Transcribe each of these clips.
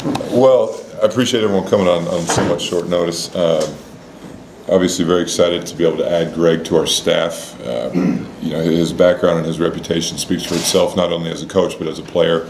Well, I appreciate everyone coming on somewhat short notice. Obviously very excited to be able to add Greg to our staff. You know, his background and his reputation speaks for itself, not only as a coach but as a player.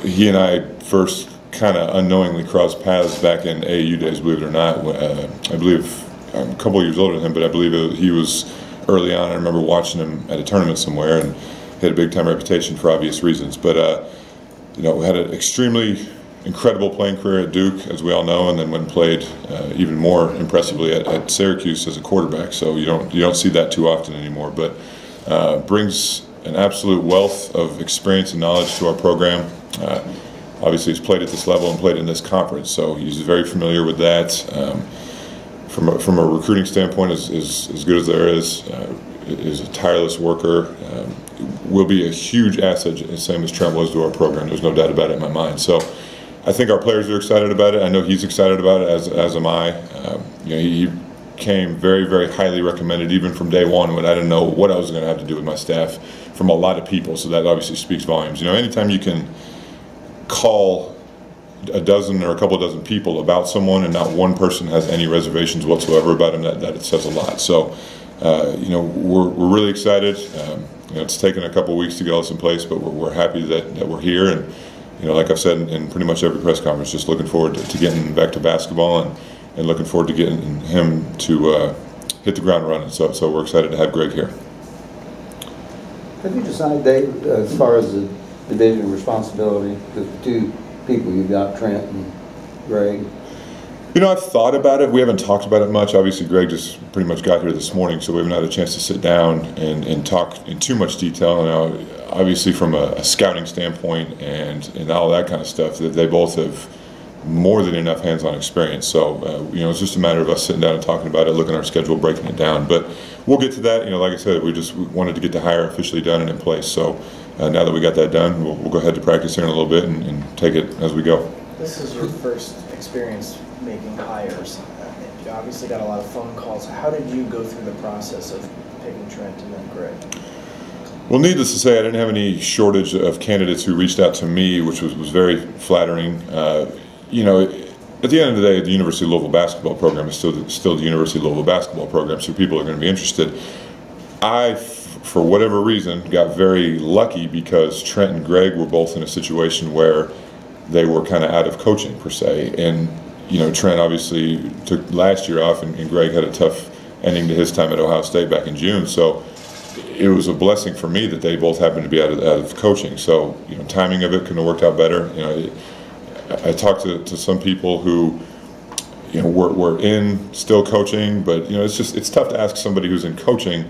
He and I first kind of unknowingly crossed paths back in AAU days, believe it or not. I believe I'm a couple of years older than him, but I believe he was early on. I remember watching him at a tournament somewhere, and he had a big-time reputation for obvious reasons. But you know, we had an extremely incredible playing career at Duke, as we all know, and then when played even more impressively at Syracuse as a quarterback. So you don't see that too often anymore. But brings an absolute wealth of experience and knowledge to our program. Obviously, he's played at this level and played in this conference, so he's very familiar with that. From a recruiting standpoint, as good as there is a tireless worker. Will be a huge asset, same as Trent was to our program. There's no doubt about it in my mind. So I think our players are excited about it. I know he's excited about it, as am I. You know, he came very, very highly recommended even from day one when I didn't know what I was going to have to do with my staff from a lot of people. So that obviously speaks volumes. You know, anytime you can call a dozen or a couple dozen people about someone and not one person has any reservations whatsoever about him, that it says a lot. So, you know, we're really excited. You know, it's taken a couple of weeks to get all this in place, but we're happy that we're here. And, you know, like I've said in pretty much every press conference, just looking forward to getting back to basketball and looking forward to getting him to hit the ground running. So we're excited to have Greg here. Have you decided, Dave, as far as the division of responsibility, the two people you've got, Trent and Greg? You know, I've thought about it. We haven't talked about it much. Obviously, Greg just pretty much got here this morning, so we haven't had a chance to sit down and talk in too much detail. Now, obviously, from a scouting standpoint and all that kind of stuff, that they both have more than enough hands-on experience. So, you know, it's just a matter of us sitting down and talking about it, looking at our schedule, breaking it down. But we'll get to that. You know, like I said, we wanted to get the hire officially done and in place. So now that we got that done, we'll go ahead to practice here in a little bit and take it as we go. This is your first experience making hires. You obviously got a lot of phone calls. How did you go through the process of picking Trent and then Greg? Well, needless to say, I didn't have any shortage of candidates who reached out to me, which was very flattering. You know, at the end of the day, the University of Louisville basketball program is still the University of Louisville basketball program, so people are going to be interested. I, for whatever reason, got very lucky because Trent and Greg were both in a situation where they were kind of out of coaching per se, and you know, Trent obviously took last year off, and Greg had a tough ending to his time at Ohio State back in June. So it was a blessing for me that they both happened to be out of coaching. So, you know, timing of it couldn't have worked out better. You know, I talked to some people who, you know, were in still coaching, but you know, it's tough to ask somebody who's in coaching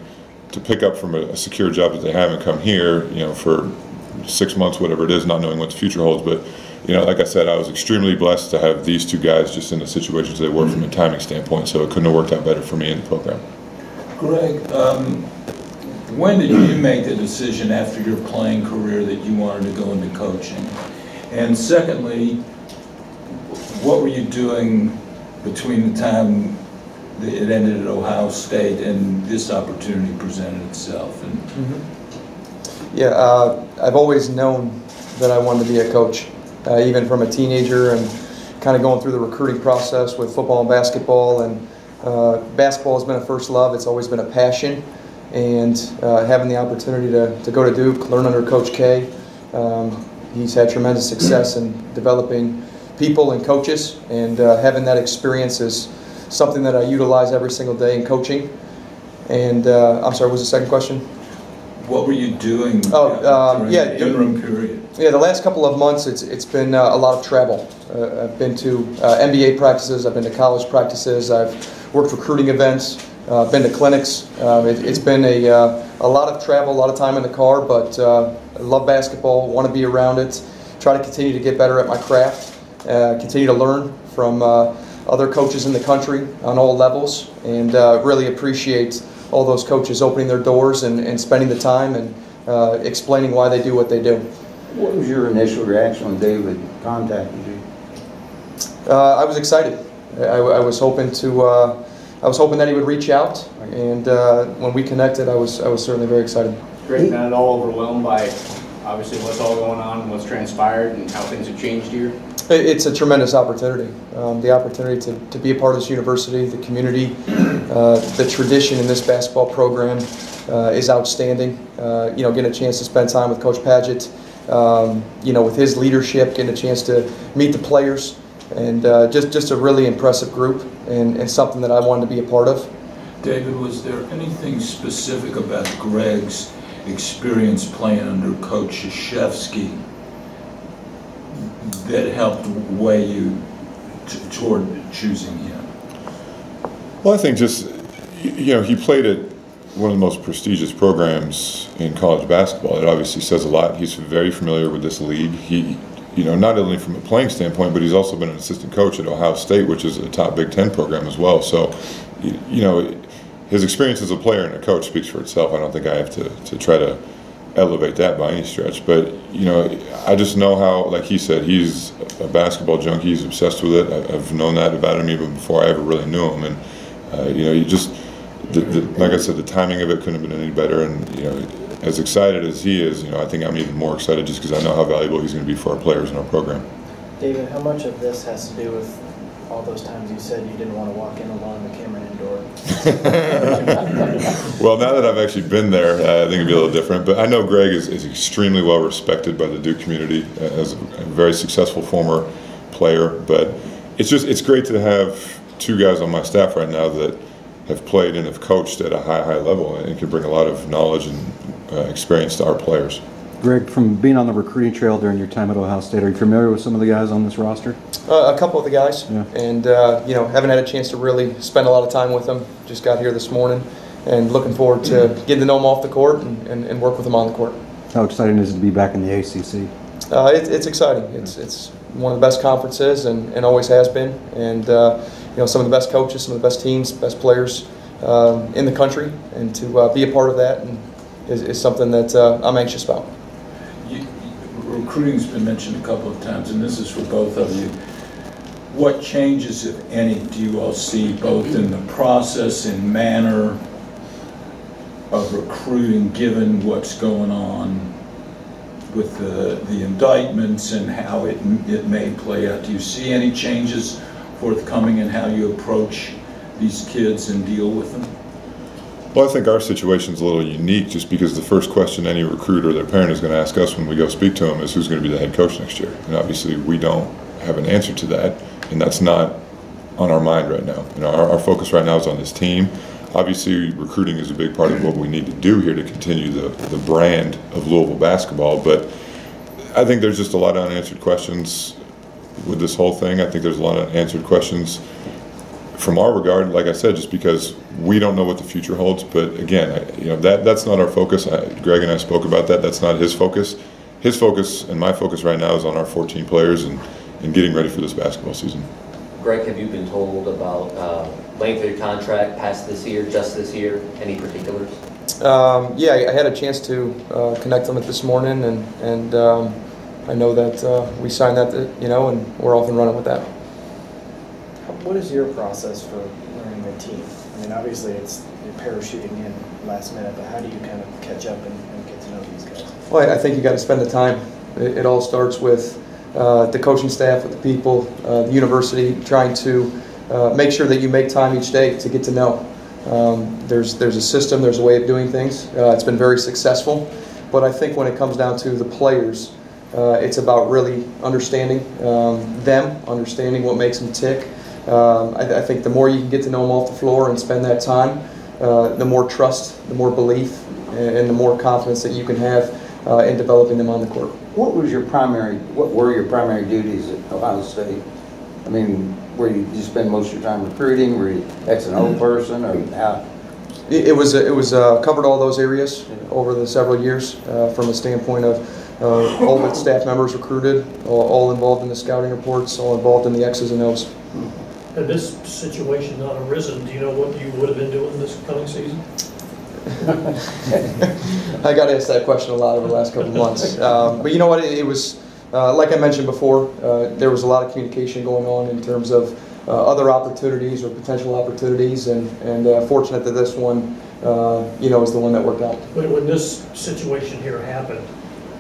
to pick up from a secure job that they have and come here, you know, for 6 months, whatever it is, not knowing what the future holds. But you know, like I said, I was extremely blessed to have these two guys just in the situations they were from a timing standpoint, so it couldn't have worked out better for me in the program. Greg, when did you make the decision after your playing career that you wanted to go into coaching? And secondly, what were you doing between the time that it ended at Ohio State and this opportunity presented itself? And Yeah, I've always known that I wanted to be a coach. Even from a teenager and kind of going through the recruiting process with football and basketball. And basketball has been a first love. It's always been a passion. And having the opportunity to go to Duke, learn under Coach K, he's had tremendous success in developing people and coaches. And having that experience is something that I utilize every single day in coaching. And I'm sorry, what was the second question? What were you doing during the interim period? Yeah, the last couple of months, it's been a lot of travel. I've been to NBA practices, I've been to college practices, I've worked recruiting events, been to clinics. It's been a lot of travel, a lot of time in the car, but I love basketball, want to be around it, try to continue to get better at my craft, continue to learn from other coaches in the country on all levels, and really appreciate all those coaches opening their doors and spending the time and explaining why they do what they do. What was your initial reaction when David contacted you? I was excited. I was hoping that he would reach out, and when we connected, I was certainly very excited. Great, not at all overwhelmed by obviously what's all going on, what's transpired, and how things have changed here? It's a tremendous opportunity. The opportunity to be a part of this university, the community, the tradition in this basketball program is outstanding. Getting a chance to spend time with Coach Padgett, with his leadership, getting a chance to meet the players, and just a really impressive group, and something that I wanted to be a part of. David, was there anything specific about Greg's experience playing under Coach Krzyzewski that helped weigh you toward choosing him? Well, I think just, he played at one of the most prestigious programs in college basketball. It obviously says a lot. He's very familiar with this league. He, not only from a playing standpoint, but he's also been an assistant coach at Ohio State, which is a top Big Ten program as well. So, his experience as a player and a coach speaks for itself. I don't think I have to try to elevate that by any stretch. But, I just know how, like he said, he's a basketball junkie. He's obsessed with it. I've known that about him even before I ever really knew him. And, you just, like I said, the timing of it couldn't have been any better. And, as excited as he is, I think I'm even more excited just because I know how valuable he's going to be for our players in our program. David, how much of this has to do with all those times you said you didn't want to walk in along the Cameron Indoor? Well, now that I've actually been there, I think it'd be a little different. But I know Greg is extremely well respected by the Duke community as a very successful former player. But it's great to have two guys on my staff right now that have played and have coached at a high level and can bring a lot of knowledge and experience to our players. Greg, from being on the recruiting trail during your time at Ohio State, are you familiar with some of the guys on this roster? A couple of the guys, yeah. And haven't had a chance to really spend a lot of time with them. Just got here this morning, and looking forward to getting to know them off the court and work with them on the court. How exciting is it to be back in the ACC? It's exciting. It's one of the best conferences and always has been. And some of the best coaches, some of the best teams, best players in the country, and to be a part of that is something that I'm anxious about. Recruiting's been mentioned a couple of times, and this is for both of you. What changes, if any, do you all see both in the process and manner of recruiting, given what's going on with the indictments and how it may play out? Do you see any changes forthcoming in how you approach these kids and deal with them? Well, I think our situation's a little unique just because the first question any recruit or their parent is going to ask us when we go speak to them is who's going to be the head coach next year. And obviously we don't have an answer to that, and that's not on our mind right now. Our focus right now is on this team. Obviously recruiting is a big part of what we need to do here to continue the brand of Louisville basketball, but I think there's just a lot of unanswered questions with this whole thing. I think there's a lot of unanswered questions from our regard, like I said, just because we don't know what the future holds. But again, that's not our focus. Greg and I spoke about that. That's not his focus. His focus and my focus right now is on our 14 players and getting ready for this basketball season. Greg, have you been told about length of your contract past this year, just this year? Any particulars? Yeah, I had a chance to connect on it this morning, and I know that we signed that, and we're off and running with that. What is your process for learning the team? I mean, obviously you're parachuting in last minute, but how do you kind of catch up and get to know these guys? Well, I think you got to spend the time. It all starts with the coaching staff, with the people, the university, trying to make sure that you make time each day to get to know. There's a system, there's a way of doing things. It's been very successful, but I think when it comes down to the players, it's about really understanding them, understanding what makes them tick. I think the more you can get to know them off the floor and spend that time, the more trust, the more belief, and the more confidence that you can have in developing them on the court. What were your primary duties at Ohio State? I mean, where you spend most of your time recruiting? Were you X and O person, or how? It was covered all those areas over the several years from a standpoint of all the staff members recruited, all involved in the scouting reports, all involved in the X's and O's. Had this situation not arisen, do you know what you would have been doing this coming season? I got asked that question a lot over the last couple of months. But you know what, it was, like I mentioned before, there was a lot of communication going on in terms of other opportunities or potential opportunities, and fortunate that this one, is the one that worked out. When this situation here happened,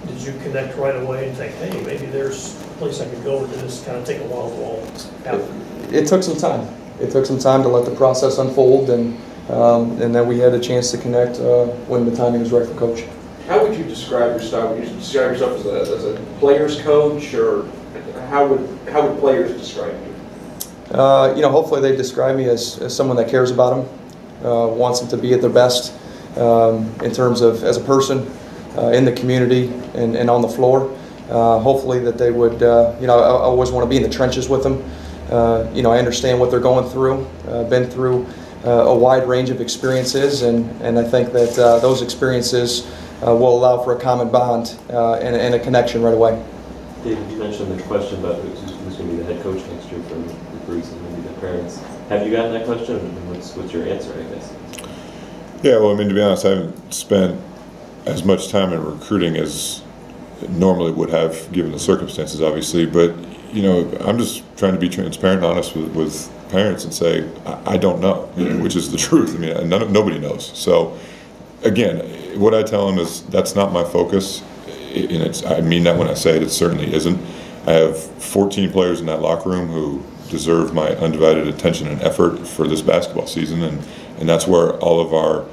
did you connect right away and think, hey, maybe there's a place I could go, or did this kind of take a while to all happen? It took some time. It took some time to let the process unfold, and then we had a chance to connect when the timing was right for Coach. How would you describe your style? Would you describe yourself as a player's coach, or how would players describe you? Hopefully they describe me as someone that cares about them, wants them to be at their best in terms of as a person in the community and on the floor. Hopefully that they would, I always want to be in the trenches with them. I understand what they're going through, been through a wide range of experiences, and I think that those experiences will allow for a common bond and a connection right away. David, you mentioned the question about who's going to be the head coach next year for the Bruce and maybe the parents. Have you gotten that question, and what's your answer, I guess? Yeah, well, I mean, to be honest, I haven't spent as much time in recruiting as normally would have given the circumstances, obviously, but I'm just trying to be transparent and honest with parents and say I don't know, which is the truth. I mean, nobody knows. So again, what I tell them is that's not my focus, and I mean that when I say it. It certainly isn't. I have 14 players in that locker room who deserve my undivided attention and effort for this basketball season, and that's where all of our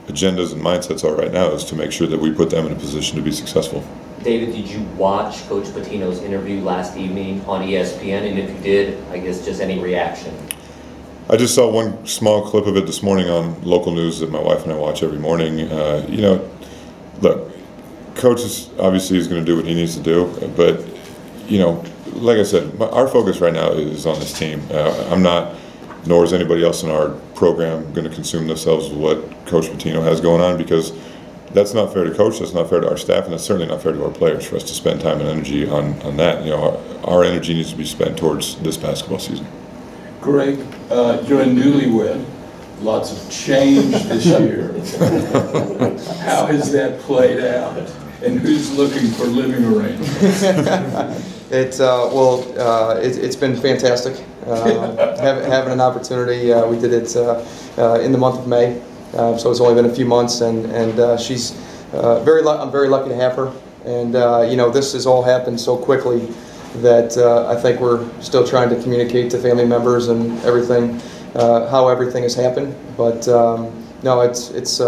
agendas and mindsets are right now, is to make sure that we put them in a position to be successful. David, did you watch Coach Pitino's interview last evening on ESPN? And if you did, I guess just any reaction? I just saw one small clip of it this morning on local news that my wife and I watch every morning. Look, Coach obviously is going to do what he needs to do, but like I said, our focus right now is on this team. I'm not, nor is anybody else in our program, going to consume themselves with what Coach Pitino has going on, because that's not fair to Coach, that's not fair to our staff, and that's certainly not fair to our players for us to spend time and energy on that. Our energy needs to be spent towards this basketball season. Greg, you're a newlywed. Lots of change this year. How has that played out? And who's looking for living arrangements? It's been fantastic. Having an opportunity, we did it in the month of May, so it's only been a few months, and she's I'm very lucky to have her. And this has all happened so quickly that I think we're still trying to communicate to family members and everything, how everything has happened. But no, it's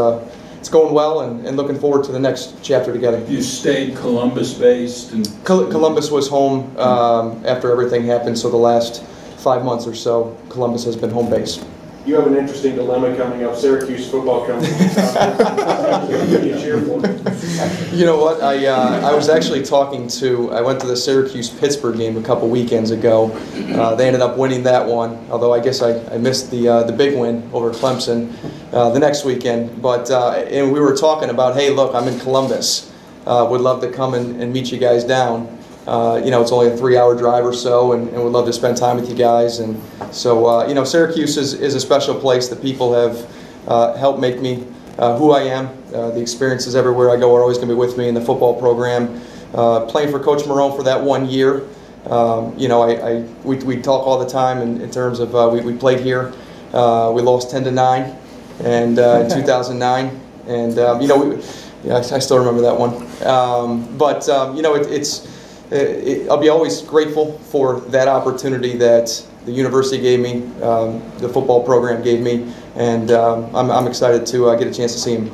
going well, and looking forward to the next chapter together. You stayed Columbus-based? Columbus was home after everything happened, so the last 5 months or so, Columbus has been home base. You have an interesting dilemma coming up. Syracuse football coming up. You cheer for them. You know what? I was actually I went to the Syracuse-Pittsburgh game a couple weekends ago. They ended up winning that one, although I guess I missed the big win over Clemson the next weekend. But and we were talking about, hey, look, I'm in Columbus. Would love to come and meet you guys down. It's only a 3-hour drive or so, and would love to spend time with you guys. And so, Syracuse is a special place. The people have helped make me who I am. The experiences everywhere I go are always going to be with me in the football program. Playing for Coach Marone for that 1 year, we talk all the time in terms of we played here. We lost 10-9 and in 2009, and I still remember that one. I'll be always grateful for that opportunity that the university gave me, the football program gave me, and I'm excited to get a chance to see him.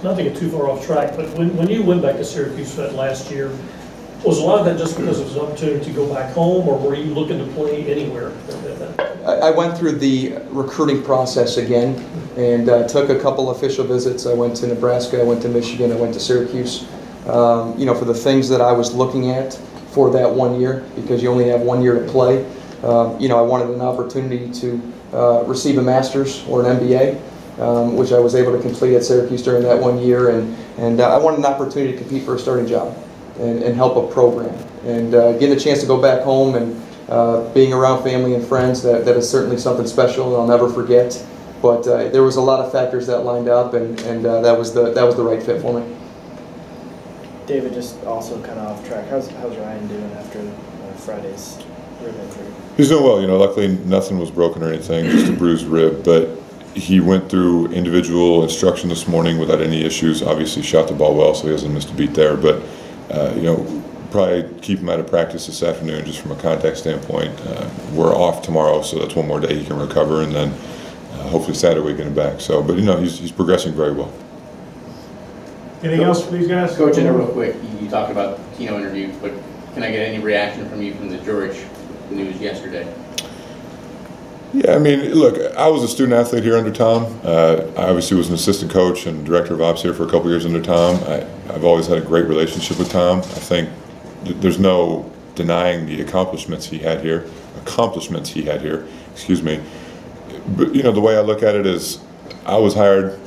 Not to get too far off track, but when you went back to Syracuse for that last year, was a lot of that just because it was an opportunity to go back home, or were you looking to play anywhere? I went through the recruiting process again and took a couple official visits. I went to Nebraska, I went to Michigan, I went to Syracuse. For the things that I was looking at for that 1 year, because you only have 1 year to play. I wanted an opportunity to receive a master's or an MBA, which I was able to complete at Syracuse during that 1 year, and I wanted an opportunity to compete for a starting job and help a program. And getting a chance to go back home and being around family and friends, that is certainly something special and I'll never forget. But there was a lot of factors that lined up, and that was the right fit for me. David, just also kind of off track, how's Ryan doing after Friday's rib injury? He's doing well. Luckily nothing was broken or anything, just a bruised rib. But he went through individual instruction this morning without any issues. Obviously shot the ball well, so he hasn't missed a beat there. But, you know, probably keep him out of practice this afternoon just from a contact standpoint. We're off tomorrow, so that's one more day he can recover, and then hopefully Saturday we get him back. So, but, you know, he's progressing very well. Anything else for these guys? Coach, in real quick, you talked about the Tino interview, but can I get any reaction from you from the George news yesterday? Yeah, I mean, look, I was a student athlete here under Tom. I obviously was an assistant coach and director of ops here for a couple years under Tom. I've always had a great relationship with Tom. I think there's no denying the accomplishments he had here. Excuse me. But, you know, the way I look at it is I was hired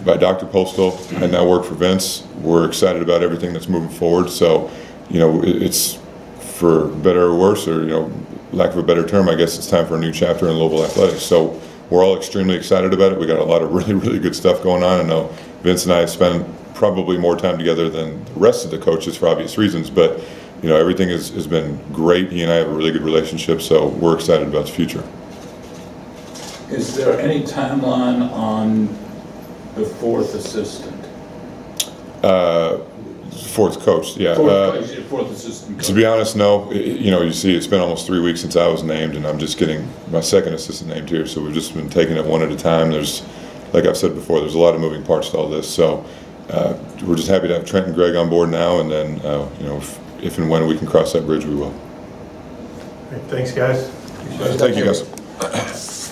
by Dr. Postal. I now work for Vince. We're excited about everything that's moving forward. So, you know, it's for better or worse, or, you know, lack of a better term, I guess it's time for a new chapter in Louisville athletics. So we're all extremely excited about it. We got a lot of really, really good stuff going on. I know Vince and I have spent probably more time together than the rest of the coaches for obvious reasons, but, you know, everything has been great. He and I have a really good relationship, so we're excited about the future. Is there any timeline on the fourth assistant? Fourth coach, yeah. Fourth assistant coach. To be honest, no. You know, you see, it's been almost 3 weeks since I was named, and I'm just getting my second assistant named here, so we've just been taking it one at a time. There's, like I've said before, there's a lot of moving parts to all this, so we're just happy to have Trent and Greg on board now, and then, you know, if and when we can cross that bridge, we will. Thanks, guys. Thank you, guys.